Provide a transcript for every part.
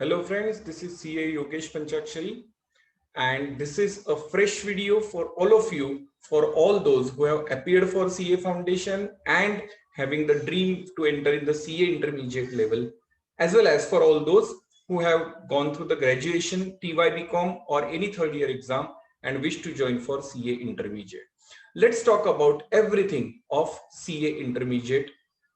Hello friends, this is CA Yogesh Panchakshari and this is a fresh video for all of you, for all those who have appeared for CA Foundation and having the dream to enter in the CA intermediate level, as well as for all those who have gone through the graduation, TYBCom or any third year exam and wish to join for CA intermediate. Let's talk about everything of CA intermediate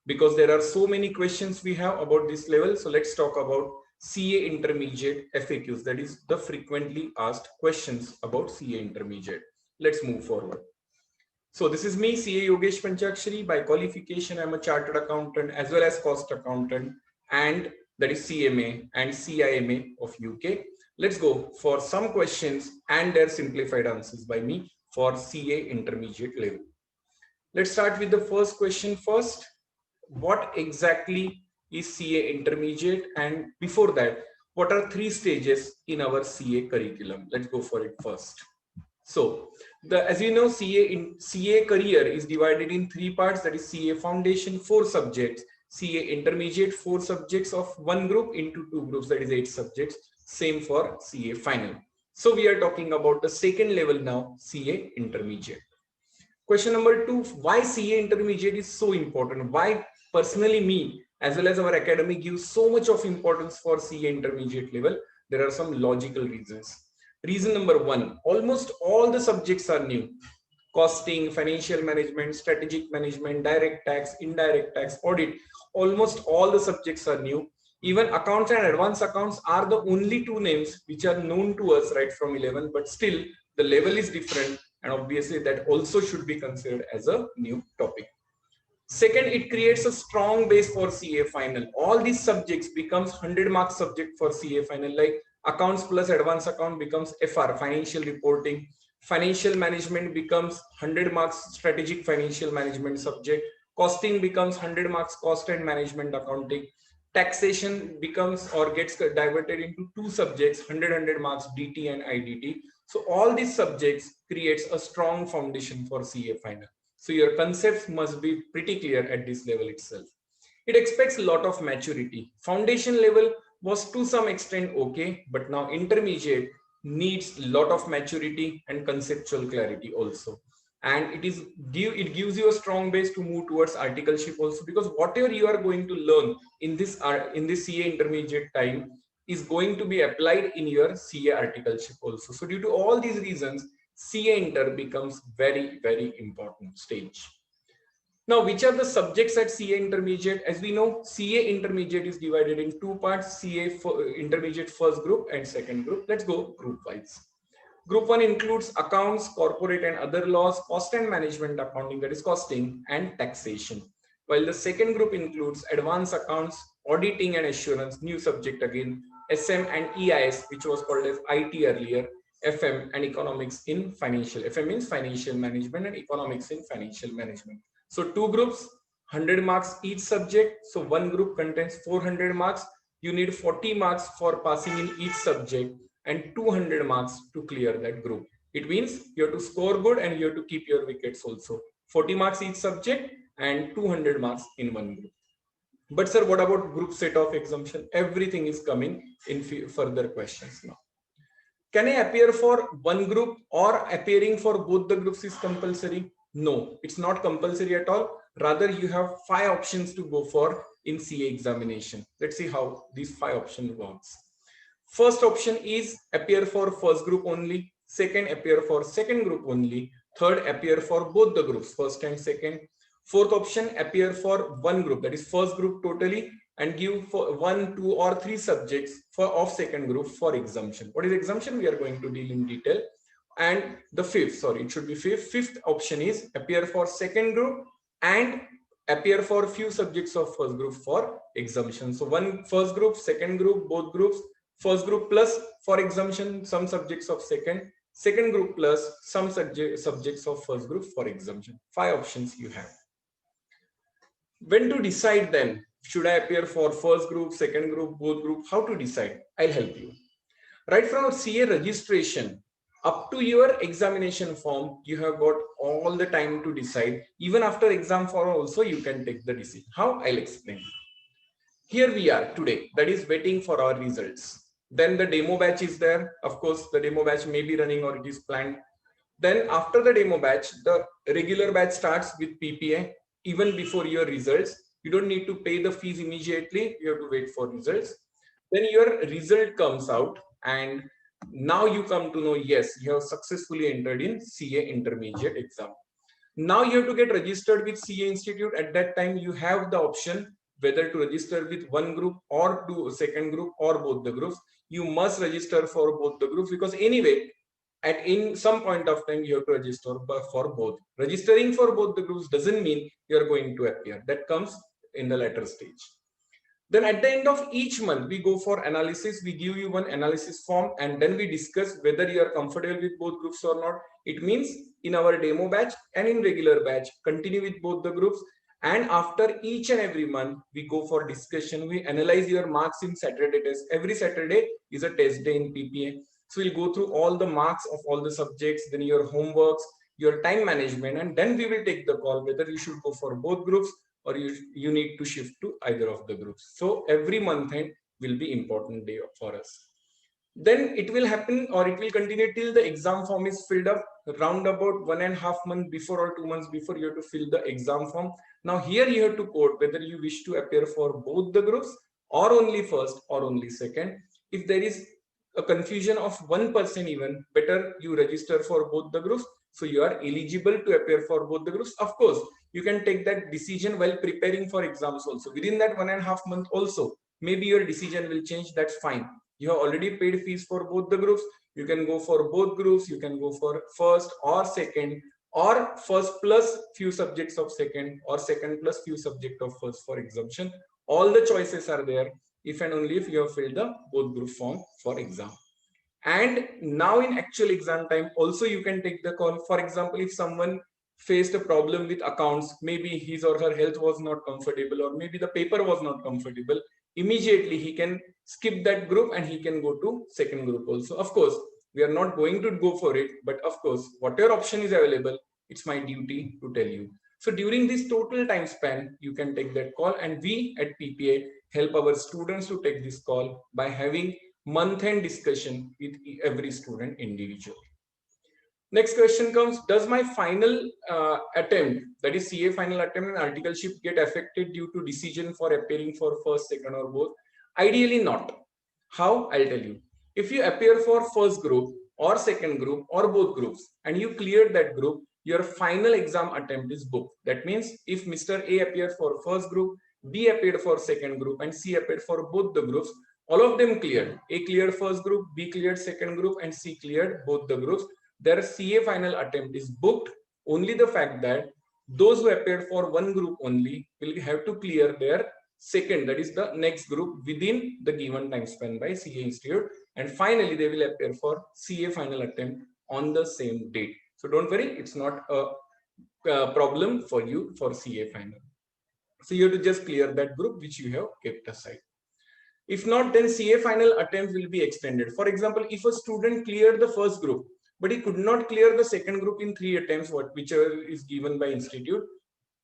because there are so many questions we have about this level. So let's talk about CA intermediate FAQs, that is the frequently asked questions about CA intermediate. Let's move forward. So this is me, CA Yogesh Panchakshari. By qualification, I'm a chartered accountant as well as cost accountant, and that is CMA and CIMA of UK. Let's go for some questions and their simplified answers by me for CA intermediate level. Let's start with the first question first. What exactly is CA intermediate, and before that, what are 3 stages in our CA curriculum? Let's go for it first. So as you know, CA career is divided in 3 parts, that is CA foundation 4 subjects, CA intermediate 4 subjects of one group into 2 groups, that is 8 subjects. Same for CA final. So we are talking about the second level now, CA intermediate. Question number 2, why CA intermediate is so important? Why personally me as well as our academy gives so much of importance for CA intermediate level? There are some logical reasons. Reason number 1, almost all the subjects are new. Costing, financial management, strategic management, direct tax, indirect tax, audit, almost all the subjects are new. Even accounts and advanced accounts are the only 2 names which are known to us right from 11, but still the level is different, and obviously that also should be considered as a new topic. Second, it creates a strong base for CA final. All these subjects becomes 100 marks subject for CA final, like accounts plus advanced account becomes FR, financial reporting. Financial management becomes 100 marks strategic financial management subject. Costing becomes 100 marks cost and management accounting. Taxation becomes or gets diverted into 2 subjects, 100 marks DT and IDT. So all these subjects creates a strong foundation for CA final. So your concepts must be pretty clear at this level itself. It expects a lot of maturity. Foundation level was to some extent okay, but now intermediate needs a lot of maturity and conceptual clarity also. And it gives you a strong base to move towards articleship also, because whatever you are going to learn in this CA intermediate time is going to be applied in your CA articleship also. So due to all these reasons, CA inter becomes very, very important stage. Now, which are the subjects at CA intermediate? As we know, CA intermediate is divided in 2 parts, CA intermediate first group and second group. Let's go group wise. Group 1 includes accounts, corporate and other laws, cost and management accounting, that is costing, and taxation. While the second group includes advanced accounts, auditing and assurance, new subject again, SM and EIS, which was called as IT earlier, FM and economics in financial. FM means financial management and economics in financial management. So 2 groups, 100 marks each subject. So one group contains 400 marks. You need 40 marks for passing in each subject and 200 marks to clear that group. It means you have to score good and you have to keep your wickets also. 40 marks each subject and 200 marks in one group. But sir, what about group set of exemption? Everything is coming in further questions now. Can I appear for one group or appearing for both the groups is compulsory? No, it's not compulsory at all. Rather, you have 5 options to go for in CA examination. Let's see how these 5 options works. First option is appear for first group only. Second, appear for second group only. Third, appear for both the groups, first and second. Fourth option, appear for one group, that is first group totally, and give for 1, 2 or 3 subjects of second group for exemption. What is exemption? We are going to deal in detail. And the fifth option is appear for second group and appear for few subjects of first group for exemption. So one first group, second group, both groups, first group plus for exemption some subjects of second group plus some subjects of first group for exemption. 5 options you have. When to decide then? Should I appear for first group, second group, both group? How to decide? I'll help you. Right from CA registration up to your examination form, you have got all the time to decide. Even after exam form also, you can take the decision. How? I'll explain. Here we are today, that is waiting for our results. Then the demo batch is there. Of course, the demo batch may be running or it is planned. Then after the demo batch, the regular batch starts with PPA. Even before your results, you don't need to pay the fees immediately. You have to wait for results. Then your result comes out, and now you come to know, yes, you have successfully entered in CA intermediate exam. Now you have to get registered with CA Institute. At that time, you have the option whether to register with one group or to second group or both the groups. You must register for both the groups, because anyway, at in some point of time you have to register for both. Registering for both the groups doesn't mean you are going to appear. That comes in the later stage. Then at the end of each month, we go for analysis. We give you one analysis form, and then we discuss whether you are comfortable with both groups or not. It means in our demo batch and in regular batch, continue with both the groups. And after each and every month, we go for discussion. We analyze your marks in Saturday test. Every Saturday is a test day in PPA. So we'll go through all the marks of all the subjects, then your homeworks, your time management, and then we will take the call whether you should go for both groups or you need to shift to either of the groups. So every month end will be important day for us. Then it will happen, or it will continue till the exam form is filled up. Round about 1.5 months before or 2 months before, you have to fill the exam form. Now here you have to quote whether you wish to appear for both the groups or only first or only second. If there is a confusion of 1% even, better you register for both the groups, so you are eligible to appear for both the groups. Of course, you can take that decision while preparing for exams also. Within that 1.5 month also, maybe your decision will change. That's fine. You have already paid fees for both the groups. You can go for both groups. You can go for first or second, or first plus few subjects of second, or second plus few subjects of first for exemption. All the choices are there if and only if you have filled the both group form for exam. And now in actual exam time also you can take the call. For example, if someone faced a problem with accounts, maybe his or her health was not comfortable, or maybe the paper was not comfortable, immediately he can skip that group and he can go to second group also. Of course, we are not going to go for it, but of course, whatever option is available, it's my duty to tell you. So during this total time span, you can take that call, and we at PPA help our students to take this call by having month-end discussion with every student individually. Next question comes, does my final attempt, that is CA final attempt and articleship, get affected due to decision for appearing for first, second or both? Ideally not. How? I'll tell you. If you appear for first group or second group or both groups and you cleared that group, your final exam attempt is booked. That means if Mr. A appeared for first group, B appeared for second group and C appeared for both the groups, all of them cleared. A cleared first group, B cleared second group and C cleared both the groups. Their CA final attempt is booked. Only the fact that those who appeared for one group only will have to clear their second, that is the next group, within the given time span by CA Institute, and finally they will appear for CA final attempt on the same date. So don't worry, it's not a problem for you for CA final. So you have to just clear that group which you have kept aside. If not, then CA final attempt will be extended. For example, if a student cleared the first group but he could not clear the second group in 3 attempts, whichever is given by institute,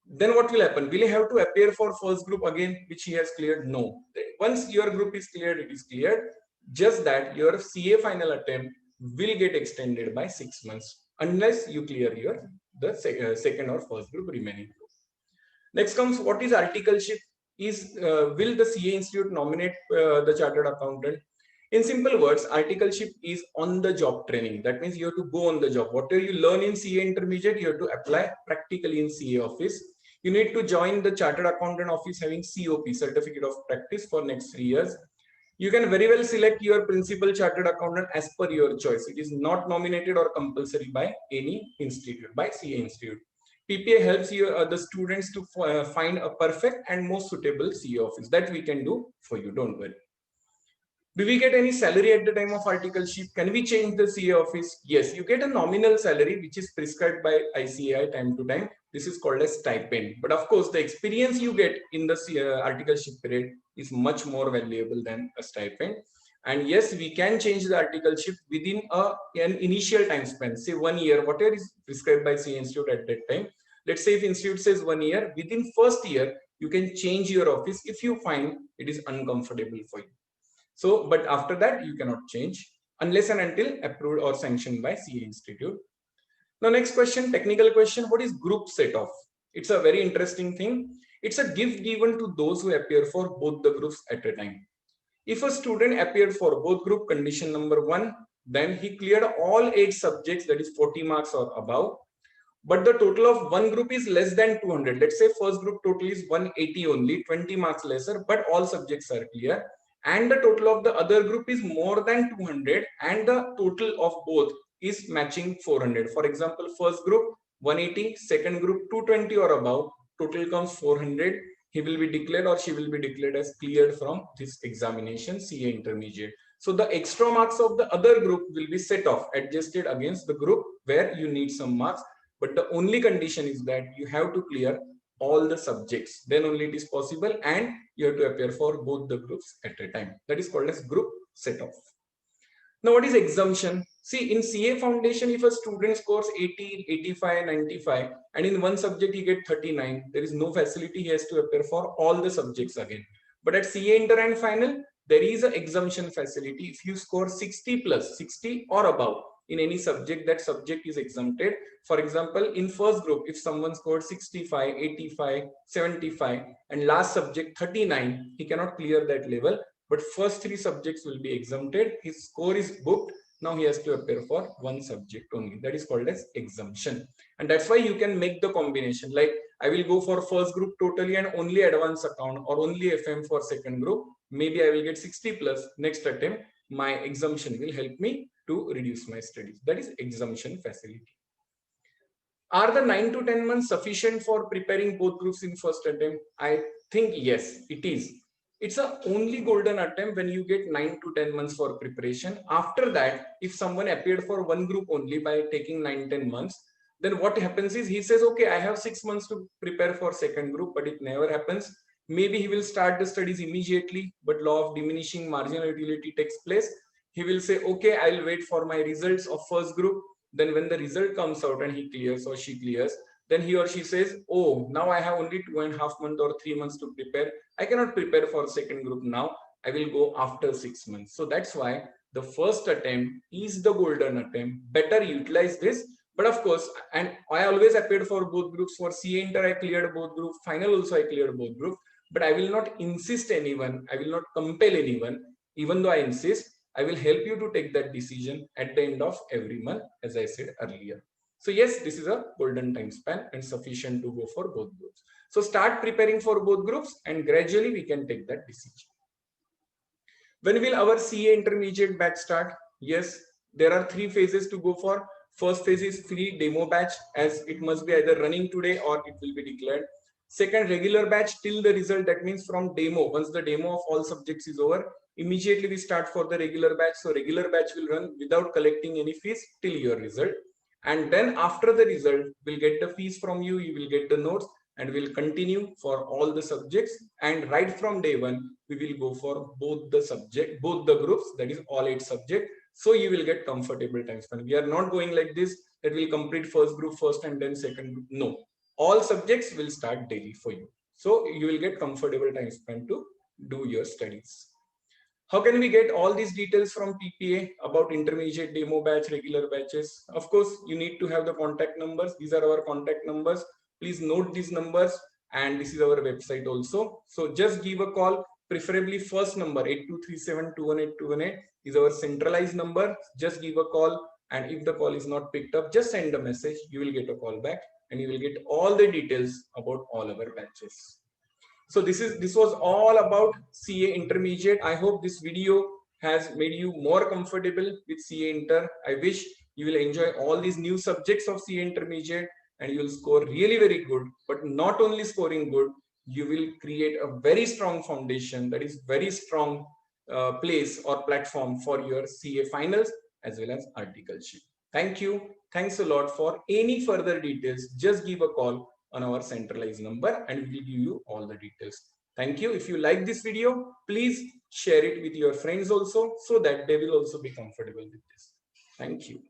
then what will happen? Will he have to appear for first group again, which he has cleared? No. Once your group is cleared, it is cleared. Just that your CA final attempt will get extended by 6 months unless you clear the second or first group remaining group. Next comes, what is articleship? Will the CA Institute nominate the chartered accountant? In simple words, articleship is on the job training. That means you have to go on the job. Whatever you learn in CA intermediate, you have to apply practically in CA office. You need to join the chartered accountant office having COP, certificate of practice, for next 3 years. You can very well select your principal chartered accountant as per your choice. It is not nominated or compulsory by any institute, by CA Institute. PPA helps you, the students, to find a perfect and most suitable CA office. That we can do for you, don't worry. Do we get any salary at the time of articleship? Can we change the CA office? Yes, you get a nominal salary which is prescribed by ICAI time to time. This is called a stipend. But of course, the experience you get in the articleship period is much more valuable than a stipend. And yes, we can change the articleship within an initial time span, say 1 year, whatever is prescribed by CA Institute at that time. Let's say if Institute says 1 year, within first year, You can change your office if you find it is uncomfortable for you. So, but after that, you cannot change unless and until approved or sanctioned by CA Institute. Now, next question, technical question. What is group set off? It's a very interesting thing. It's a gift given to those who appear for both the groups at a time. If a student appeared for both group, condition number 1, then he cleared all 8 subjects, that is 40 marks or above. But the total of one group is less than 200. Let's say first group total is 180 only, 20 marks lesser, but all subjects are clear. And the total of the other group is more than 200 and the total of both is matching 400. For example, first group 180, second group 220 or above, total comes 400. He will be declared or she will be declared as cleared from this examination, CA Intermediate. So the extra marks of the other group will be set off, adjusted against the group where you need some marks. But the only condition is that you have to clear all the subjects. Then only it is possible, and you have to appear for both the groups at a time. That is called as group set off. Now, what is exemption? See, in CA Foundation, if a student scores 80, 85, 95, and in one subject he gets 39, there is no facility. He has to appear for all the subjects again. But at CA Inter and Final, there is an exemption facility. If you score 60 plus, 60 or above in any subject, that subject is exempted. For example, in first group, if someone scored 65, 85, 75, and last subject 39, he cannot clear that level. But first 3 subjects will be exempted. His score is booked. Now he has to appear for one subject only. That is called as exemption. And that's why you can make the combination. Like I will go for first group totally and only advanced account or only FM for second group. Maybe I will get 60 plus. Next attempt, my exemption will help me to reduce my studies. That is exemption facility. Are the 9 to 10 months sufficient for preparing both groups in first attempt? I think yes, it is. It's a only golden attempt when you get 9 to 10 months for preparation. After that, if someone appeared for one group only by taking 9-10 months, then what happens is he says, okay, I have 6 months to prepare for second group, but it never happens. Maybe he will start the studies immediately, but law of diminishing marginal utility takes place. He will say, okay, I'll wait for my results of first group. Then when the result comes out and he clears or she clears, then he or she says, oh, now I have only 2.5 months or 3 months to prepare. I cannot prepare for second group now. I will go after 6 months. So that's why the first attempt is the golden attempt. Better utilize this. But of course, and I always appeared for both groups. For CA Inter, I cleared both groups. Final also, I cleared both groups. But I will not insist anyone. I will not compel anyone. Even though I insist, I will help you to take that decision at the end of every month, as I said earlier. So yes, this is a golden time span and sufficient to go for both groups. So start preparing for both groups and gradually we can take that decision. When will our CA intermediate batch start? Yes, there are 3 phases to go for. First phase is free demo batch, as it must be either running today or it will be declared. Second, regular batch till the result, that means from demo. Once the demo of all subjects is over, immediately we start for the regular batch. So regular batch will run without collecting any fees till your result. And then after the result, we'll get the fees from you, you will get the notes, and we'll continue for all the subjects. And right from day one, we will go for both the groups, that is all 8 subjects. So you will get comfortable time span. We are not going like this, that we'll complete first group first and then second group. No, all subjects will start daily for you. So you will get comfortable time span to do your studies. How can we get all these details from PPA about intermediate, demo batch, regular batches? Of course, you need to have the contact numbers. These are our contact numbers. Please note these numbers, and this is our website also. So just give a call, preferably first number 8237218218 is our centralized number. Just give a call, and if the call is not picked up, just send a message. You will get a call back, and you will get all the details about all our batches. So this was all about CA Intermediate. I hope this video has made you more comfortable with CA Inter. I wish you will enjoy all these new subjects of CA Intermediate and you will score really very good. But not only scoring good, you will create a very strong foundation, that is very strong place or platform for your CA finals as well as articleship. Thank you. Thanks a lot. For any further details, just give a call on our centralized number and we will give you all the details. Thank you. If you like this video, please share it with your friends also so that they will also be comfortable with this. Thank you.